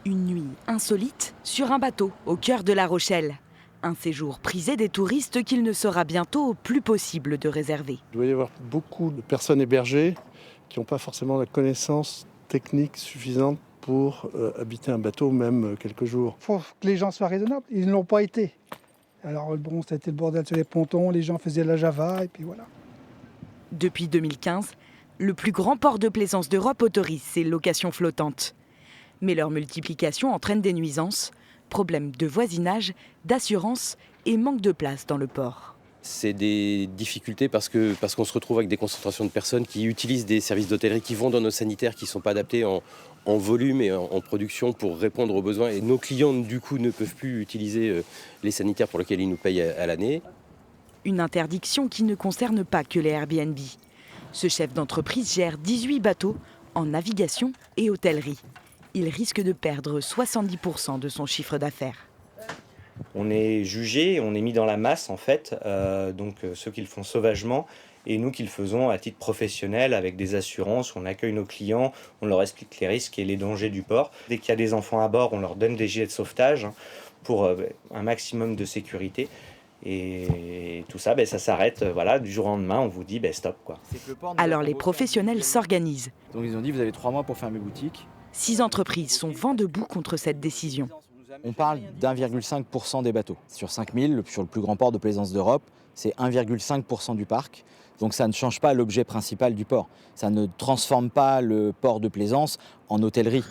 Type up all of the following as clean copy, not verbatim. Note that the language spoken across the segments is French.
Une nuit insolite sur un bateau au cœur de La Rochelle. Un séjour prisé des touristes qu'il ne sera bientôt plus possible de réserver. Il doit y avoir beaucoup de personnes hébergées qui n'ont pas forcément la connaissance technique suffisante pour habiter un bateau, même quelques jours. Il faut que les gens soient raisonnables. Ils ne l'ont pas été. Alors bon, ça a été le bordel sur les pontons, les gens faisaient la Java et puis voilà. Depuis 2015, le plus grand port de plaisance d'Europe autorise ces locations flottantes. Mais leur multiplication entraîne des nuisances, problèmes de voisinage, d'assurance et manque de place dans le port. C'est des difficultés parce qu'on se retrouve avec des concentrations de personnes qui utilisent des services d'hôtellerie, qui vont dans nos sanitaires, qui ne sont pas adaptés en volume et en production pour répondre aux besoins. Et nos clients, du coup, ne peuvent plus utiliser les sanitaires pour lesquels ils nous payent à l'année. Une interdiction qui ne concerne pas que les Airbnb. Ce chef d'entreprise gère 18 bateaux en navigation et hôtellerie. Il risque de perdre 70% de son chiffre d'affaires. On est jugé, on est mis dans la masse en fait, donc ceux qui le font sauvagement et nous qui le faisons à titre professionnel avec des assurances, on accueille nos clients, on leur explique les risques et les dangers du port. Dès qu'il y a des enfants à bord, on leur donne des gilets de sauvetage pour un maximum de sécurité. Et tout ça, ça s'arrête, du jour au lendemain, on vous dit stop quoi. Alors les professionnels s'organisent. Donc ils ont dit vous avez 3 mois pour fermer boutique. 6 entreprises sont vent debout contre cette décision. On parle d'1,5% des bateaux. Sur 5000, sur le plus grand port de plaisance d'Europe, c'est 1,5% du parc. Donc ça ne change pas l'objet principal du port. Ça ne transforme pas le port de plaisance en hôtellerie.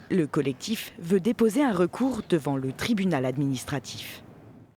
Le collectif veut déposer un recours devant le tribunal administratif.